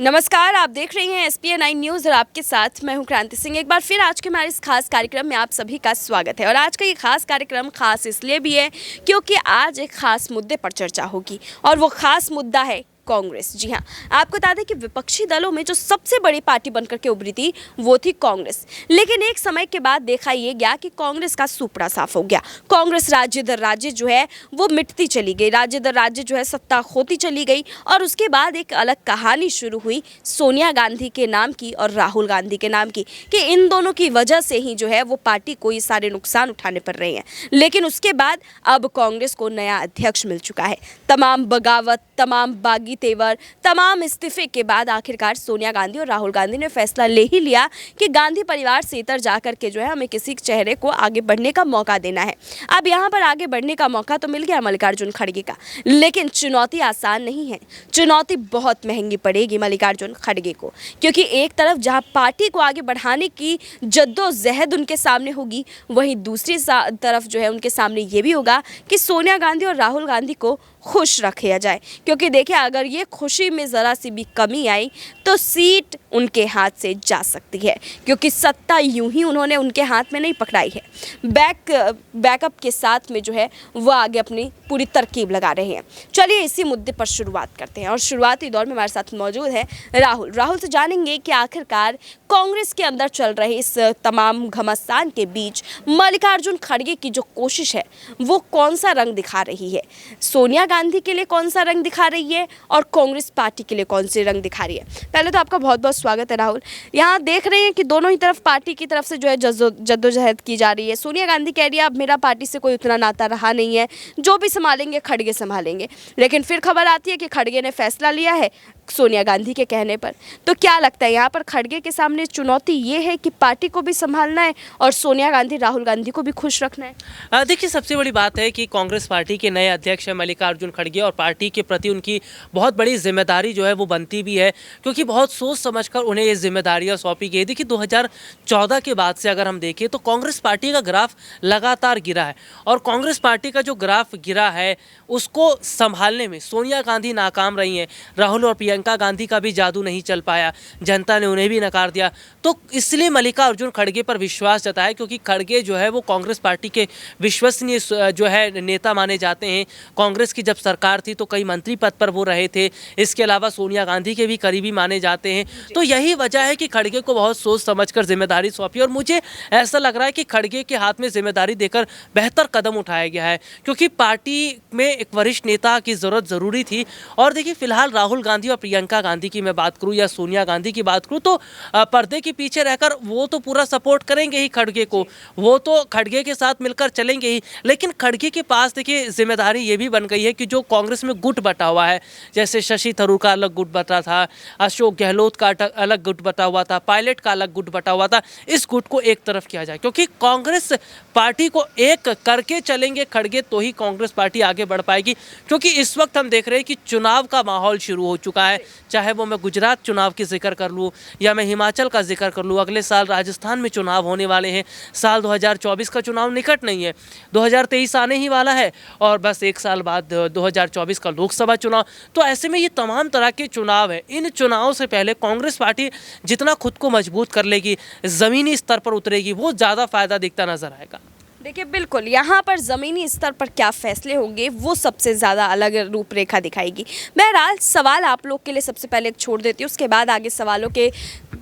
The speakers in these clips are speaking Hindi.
नमस्कार, आप देख रहे हैं SPN9 न्यूज़ और आपके साथ मैं हूं क्रांति सिंह। एक बार फिर आज के हमारे इस खास कार्यक्रम में आप सभी का स्वागत है। और आज का ये खास कार्यक्रम खास इसलिए भी है क्योंकि आज एक खास मुद्दे पर चर्चा होगी और वो खास मुद्दा है कांग्रेस। जी हाँ, आपको बता दें कि विपक्षी दलों में जो सबसे बड़ी पार्टी बनकर के उभरी थी वो थी कांग्रेस। लेकिन एक समय के बाद देखा ये गया कि कांग्रेस का सुपड़ा साफ हो गया। कांग्रेस राज्य दर राज्य जो है वो मिटती चली गई, राज्य दर राज्य जो है सत्ता खोती चली गई। और उसके बाद एक अलग कहानी शुरू हुई सोनिया गांधी के नाम की और राहुल गांधी के नाम की, कि इन दोनों की वजह से ही जो है वो पार्टी को ये सारे नुकसान उठाने पड़ रहे हैं। लेकिन उसके बाद अब कांग्रेस को नया अध्यक्ष मिल चुका है। तमाम बगावत, तमाम बागी तेवर, तमाम इस्तीफे के बाद आखिरकार सोनिया गांधी और राहुल गांधी ने फैसला ले ही लिया कि गांधी परिवार से इतर जाकर के जो है हमें किसी चेहरे को आगे बढ़ने का मौका देना है। अब यहाँ पर आगे बढ़ने का मौका तो मिल गया मल्लिकार्जुन खड़गे का, लेकिन चुनौती आसान नहीं है। चुनौती बहुत महंगी पड़ेगी मल्लिकार्जुन खड़गे को, क्योंकि एक तरफ जहाँ पार्टी को आगे बढ़ाने की जद्दोजहद उनके सामने होगी, वहीं दूसरी तरफ जो है उनके सामने ये भी होगा कि सोनिया गांधी और राहुल गांधी को खुश रखा जाए। क्योंकि देखिए, अगर ये खुशी में ज़रा सी भी कमी आई तो सीट उनके हाथ से जा सकती है, क्योंकि सत्ता यूं ही उन्होंने उनके हाथ में नहीं पकड़ाई है। बैकअप के साथ में जो है वो आगे अपनी पूरी तरकीब लगा रहे हैं। चलिए इसी मुद्दे पर शुरुआत करते हैं और शुरुआती दौर में हमारे साथ मौजूद है राहुल से जानेंगे कि आखिरकार कांग्रेस के अंदर चल रहे इस तमाम घमासान के बीच मल्लिकार्जुन खड़गे की जो कोशिश है वो कौन सा रंग दिखा रही है, सोनिया गांधी के लिए कौन सा रंग दिखा रही है और कांग्रेस पार्टी के लिए कौन से रंग दिखा रही है। पहले तो आपका बहुत बहुत स्वागत है राहुल। यहाँ देख रहे हैं कि दोनों ही तरफ पार्टी की तरफ से जो है जद्दोजहद की जा रही है। सोनिया गांधी कह रही है अब मेरा पार्टी से कोई उतना नाता रहा नहीं है, जो भी संभालेंगे खड़गे संभालेंगे। लेकिन फिर खबर आती है कि खड़गे ने फैसला लिया है सोनिया गांधी के कहने पर। तो क्या लगता है यहाँ पर खड़गे के सामने चुनौती ये है कि पार्टी को भी संभालना है और सोनिया गांधी राहुल गांधी को भी खुश रखना है? देखिए, सबसे बड़ी बात है कि कांग्रेस पार्टी के नए अध्यक्ष हैं मल्लिकार्जुन खड़गे और पार्टी के प्रति उनकी बहुत बड़ी जिम्मेदारी जो है वो बनती भी है, क्योंकि बहुत सोच समझकर उन्हें ये जिम्मेदारियां सौंपी गई। देखिए, 2014 के बाद से अगर हम देखें तो कांग्रेस पार्टी का ग्राफ लगातार गिरा है और कांग्रेस पार्टी का जो ग्राफ गिरा है उसको संभालने में सोनिया गांधी नाकाम रही हैं। राहुल और प्रियंका गांधी का भी जादू नहीं चल पाया, जनता ने उन्हें भी नकार दिया। तो इसलिए मल्लिकार्जुन खड़गे पर विश्वास जताया, क्योंकि खड़गे जो है वो कांग्रेस पार्टी के विश्वसनीय जो है नेता माने जाते हैं। कांग्रेस की जब सरकार थी तो कई मंत्री पद पर वो रहे थे। इसके अलावा सोनिया गांधी के भी करीबी माने जाते हैं। तो यही वजह है कि खड़गे को बहुत सोच समझकर जिम्मेदारी सौंपी और मुझे ऐसा लग रहा है कि खड़गे के हाथ में जिम्मेदारी देकर बेहतर कदम उठाया गया है, क्योंकि पार्टी में एक वरिष्ठ नेता की जरूरत जरूरी थी। और देखिए, फिलहाल राहुल गांधी और प्रियंका गांधी की मैं बात करूं या सोनिया गांधी की बात करूं तो पर्दे के पीछे रहकर वो तो पूरा सपोर्ट करेंगे ही खड़गे को, वो तो खड़गे के साथ मिलकर चलेंगे ही। लेकिन खड़गे के पास देखिए जिम्मेदारी ये भी बन गई है कि जो कांग्रेस में गुट बटा हुआ है, जैसे शशि थरूर का अलग गुट बटा था, अशोक गहलोत का अलग गुट बटा हुआ था, पायलट का अलग गुट बटा हुआ था, इस गुट को एक तरफ किया जाए, क्योंकि कांग्रेस पार्टी को एक करके चलेंगे खड़गे तो ही कांग्रेस पार्टी आगे बढ़ पाएगी। क्योंकि इस वक्त हम देख रहे हैं कि चुनाव का माहौल शुरू हो चुका है, चाहे वो मैं गुजरात चुनाव की जिक्र कर लूँ या मैं हिमाचल का जिक्र कर लूँ। अगले साल राजस्थान में चुनाव होने वाले हैं। साल 2024 का चुनाव निकट नहीं है, 2023 आने ही वाला है और बस एक साल बाद 2024 का लोकसभा चुनाव। तो ऐसे में ये तमाम तरह के चुनाव हैं। इन चुनावों से पहले कांग्रेस पार्टी जितना खुद को मजबूत कर लेगी, ज़मीनी स्तर पर उतरेगी, वो ज़्यादा फायदा दिखता नजर आएगा। देखिए, बिल्कुल यहाँ पर ज़मीनी स्तर पर क्या फैसले होंगे वो सबसे ज़्यादा अलग रूपरेखा दिखाएगी। बहरहाल सवाल आप लोग के लिए सबसे पहले एक छोड़ देती हूँ, उसके बाद आगे सवालों के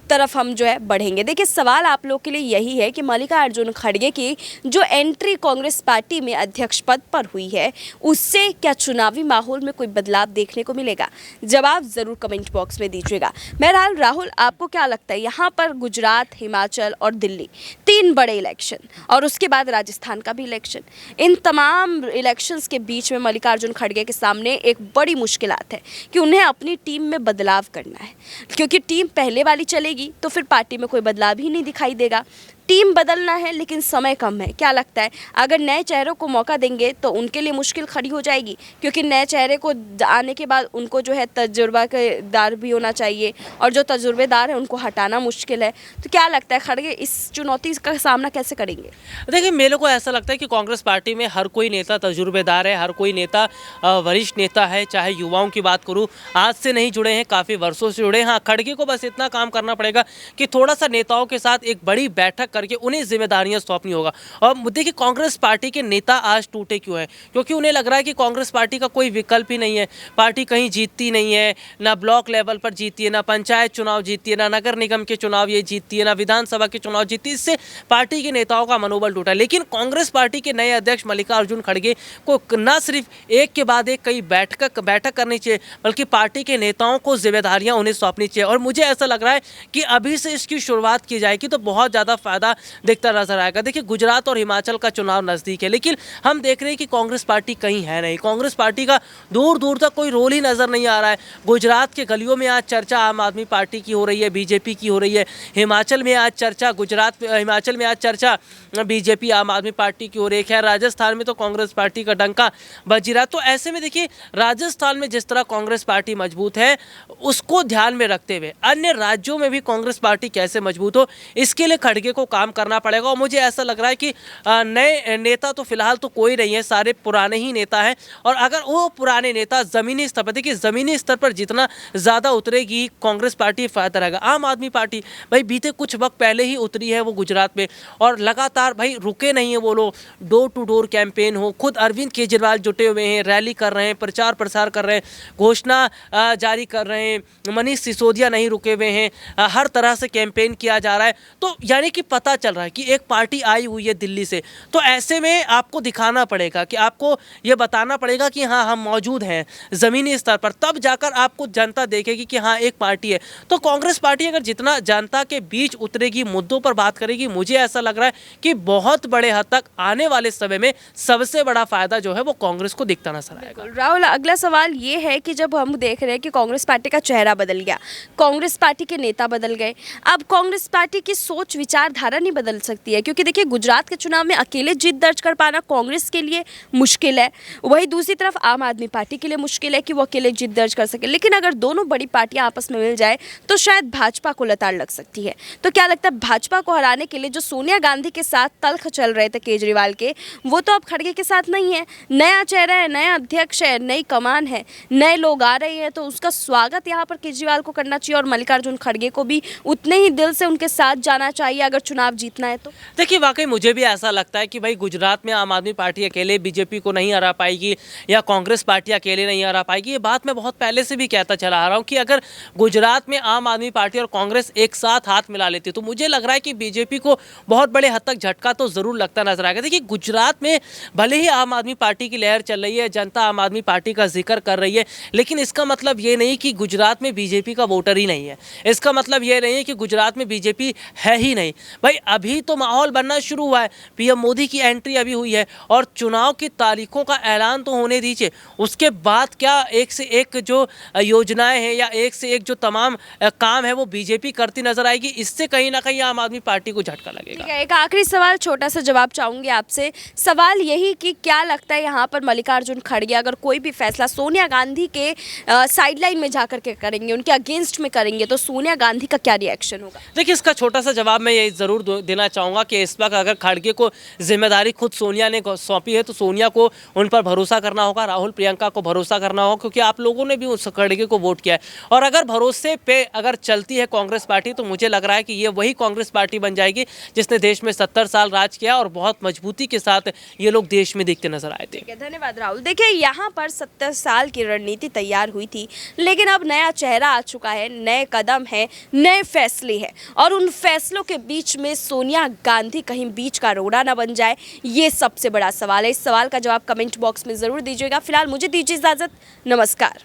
तरफ हम जो है बढ़ेंगे। देखिए, सवाल आप लोग के लिए यही है कि मल्लिकार्जुन खड़गे की जो एंट्री कांग्रेस पार्टी में अध्यक्ष पद पर हुई है उससे क्या चुनावी माहौल में कोई बदलाव देखने को मिलेगा? जवाब ज़रूर कमेंट बॉक्स में दीजिएगा। बहरहाल राहुल, आपको क्या लगता है, यहाँ पर गुजरात, हिमाचल और दिल्ली 3 बड़े इलेक्शन और उसके बाद राजस्थान का भी इलेक्शन, इन तमाम इलेक्शंस के बीच में मल्लिकार्जुन खड़गे के सामने एक बड़ी मुश्किलात है कि उन्हें अपनी टीम में बदलाव करना है, क्योंकि टीम पहले वाली चलेगी तो फिर पार्टी में कोई बदलाव ही नहीं दिखाई देगा। टीम बदलना है लेकिन समय कम है। क्या लगता है अगर नए चेहरों को मौका देंगे तो उनके लिए मुश्किल खड़ी हो जाएगी, क्योंकि नए चेहरे को आने के बाद उनको जो है तजुर्बादार भी होना चाहिए और जो तजुर्बेदार है उनको हटाना मुश्किल है। तो क्या लगता है खड़गे इस चुनौती का सामना कैसे करेंगे? देखिए, मेरे को ऐसा लगता है कि कांग्रेस पार्टी में हर कोई नेता तजुर्बेदार है, हर कोई नेता वरिष्ठ नेता है। चाहे युवाओं की बात करूं, आज से नहीं जुड़े हैं, काफ़ी वर्षों से जुड़े हैं। हाँ, खड़गे को बस इतना काम करना पड़ेगा कि थोड़ा सा नेताओं के साथ एक बड़ी बैठक करके उन्हें जिम्मेदारियां सौंपनी होगा। और देखिए, कांग्रेस पार्टी के नेता आज टूटे क्यों हैं? क्योंकि उन्हें लग रहा है कि कांग्रेस पार्टी का कोई विकल्प ही नहीं है। पार्टी कहीं जीतती नहीं है, ना ब्लॉक लेवल पर जीतती है, ना पंचायत चुनाव जीतती है, ना नगर निगम के चुनाव ये जीतती है, ना विधानसभा के चुनाव जीतती है। इससे पार्टी के नेताओं का मनोबल टूटा। लेकिन कांग्रेस पार्टी के नए अध्यक्ष मल्लिकार्जुन खड़गे को न सिर्फ एक के बाद एक कई बैठक करनी चाहिए, बल्कि पार्टी के नेताओं को जिम्मेदारियां उन्हें सौंपनी चाहिए। और मुझे ऐसा लग रहा है कि अभी से इसकी शुरुआत की जाएगी तो बहुत ज़्यादा फायदा दिखता नजर आएगा। देखिए, गुजरात और हिमाचल का चुनाव नज़दीक है, लेकिन हम देख रहे हैं कि कांग्रेस पार्टी कहीं है नहीं। कांग्रेस पार्टी का दूर दूर तक कोई रोल ही नज़र नहीं आ रहा है। गुजरात के गलियों में आज चर्चा आम आदमी पार्टी की हो रही है, बीजेपी की हो रही है। हिमाचल में आज चर्चा हिमाचल में आज चर्चा बीजेपी आम आदमी पार्टी की हो रही है। खैर, राजस्थान में तो कांग्रेस पार्टी का डंका बज रहा। तो ऐसे में देखिए, राजस्थान में जिस तरह कांग्रेस पार्टी मजबूत है, उसको ध्यान में रखते हुए अन्य राज्यों में भी कांग्रेस पार्टी कैसे मजबूत हो, इसके लिए खड़गे को काम करना पड़ेगा। और मुझे ऐसा लग रहा है कि नए नेता तो फिलहाल तो कोई नहीं है, सारे पुराने ही नेता हैं। और अगर वो पुराने नेता जमीनी स्तर पर, देखिए जमीनी स्तर पर जितना ज़्यादा उतरेगी कांग्रेस पार्टी फायदा रहेगा। आम आदमी पार्टी भाई बीते कुछ वक्त पहले ही उतरी है वो गुजरात में, और लगातार भाई रुके नहीं है वो लोग। डोर टू डोर कैंपेन हो, खुद अरविंद केजरीवाल जुटे हुए हैं, रैली कर रहे हैं, प्रचार प्रसार कर रहे हैं, घोषणा जारी कर रहे हैं। मनीष सिसोदिया नहीं रुके हुए हैं, हर तरह से कैंपेन किया जा रहा है। तो यानी कि पता चल रहा है कि एक पार्टी आई हुई है दिल्ली से। तो ऐसे में आपको दिखाना पड़ेगा कि आपको ये बताना पड़ेगा कि हाँ, हम मौजूद हैं ज़मीनी स्तर पर, तब जाकर आपको जनता देखेगी कि हाँ, एक पार्टी है। तो कांग्रेस पार्टी अगर जितना जनता के बीच उतरेगी, मुद्दों पर बात करेगी, मुझे ऐसा लग रहा है कि बहुत बड़े हद तक आने वाले समय में सबसे बड़ा फायदा जो है वो कांग्रेस को दिखता नजर आएगा। राहुल, अगला सवाल ये है कि जब हम देख रहे हैं कि कांग्रेस पार्टी का चेहरा बदल गया, कांग्रेस पार्टी के नेता बदल गए, अब कांग्रेस पार्टी की सोच विचारधारा नहीं बदल सकती है? क्योंकि देखिए, गुजरात के चुनाव में अकेले जीत दर्ज कर पाना कांग्रेस के लिए मुश्किल है, वही दूसरी तरफ आम आदमी पार्टी के लिए मुश्किल है कि वो अकेले जीत दर्ज कर सके। लेकिन अगर दोनों बड़ी पार्टियां आपस में मिल जाए तो शायद भाजपा को लताड़ लग सकती है। तो क्या लगता है भाजपा को हराने के लिए जो सोनिया गांधी के साथ तल्ख चल रहे थे केजरीवाल के, वो तो अब खड़गे के साथ नहीं है? नया चेहरा है, नया अध्यक्ष है, नई कमान है, नए लोग आ रहे हैं, तो उसका स्वागत यहाँ पर केजरीवाल को करना चाहिए और मल्लिकार्जुन खड़गे को भी उतने ही दिल से उनके साथ जाना चाहिए अगर चुनाव जीतना है तो। देखिए, वाकई मुझे भी ऐसा लगता है कि भाई गुजरात में आम आदमी पार्टी अकेले बीजेपी को नहीं हरा पाएगी या कांग्रेस पार्टी अकेले नहीं हरा पाएगी। ये बात मैं बहुत पहले से भी कहता चला आ रहा हूँ कि अगर गुजरात में आम आदमी पार्टी और कांग्रेस एक साथ हाथ मिला लेती तो मुझे लग रहा है कि बीजेपी को बहुत बड़े हद तक झटका तो जरूर लगता नजर आएगा। देखिए, गुजरात में भले ही आम आदमी पार्टी की लहर चल रही है, जनता आम आदमी पार्टी का जिक्र कर रही है, लेकिन इसका मतलब ये नहीं कि गुजरात में बीजेपी का वोटर ही नहीं है। इसका मतलब ये नहीं है कि गुजरात में बीजेपी है ही नहीं। भाई अभी तो माहौल बनना शुरू हुआ है, पीएम मोदी की एंट्री अभी हुई है और चुनाव की तारीखों का ऐलान तो होने दीजिए। उसके बाद क्या एक से एक जो योजनाएं हैं या एक से एक जो तमाम काम है वो बीजेपी करती नजर आएगी। इससे कहीं ना कहीं आम आदमी पार्टी को झटका लगेगा। ठीक है, एक आखिरी सवाल, छोटा सा जवाब चाहूंगी आपसे। सवाल यही कि क्या लगता है यहाँ पर मल्लिकार्जुन खड़गे अगर कोई भी फैसला सोनिया गांधी के साइडलाइन में जाकर के करेंगे, उनके अगेंस्ट में करेंगे, तो सोनिया गांधी का क्या रिएक्शन होगा? देखिए, इसका छोटा सा जवाब मैं ये जरूर देना चाहूँगा कि इस वक्त अगर खड़गे को जिम्मेदारी खुद सोनिया ने सौंपी है तो सोनिया को उन पर भरोसा करना होगा, राहुल प्रियंका को भरोसा करना होगा, क्योंकि आप लोगों ने भी उस खड़गे को वोट किया है। और अगर भरोसे पे अगर चलती है कांग्रेस पार्टी तो मुझे लग रहा है कि ये वही कांग्रेस पार्टी बन जाएगी जिसने देश में 70 साल राज किया और बहुत मजबूती के साथ ये लोग देश में दिखते नजर आए थे। धन्यवाद राहुल। देखिए, यहाँ पर 70 साल की रणनीति तैयार हुई थी, लेकिन अब नया चेहरा आ चुका है, नए कदम है, नए फैसले हैं, और उन फैसलों के बीच में सोनिया गांधी कहीं बीच का रोड़ा ना बन जाए, ये सबसे बड़ा सवाल है। इस सवाल का जवाब कमेंट बॉक्स में ज़रूर दीजिएगा। फिलहाल मुझे दीजिए इजाज़त, नमस्कार।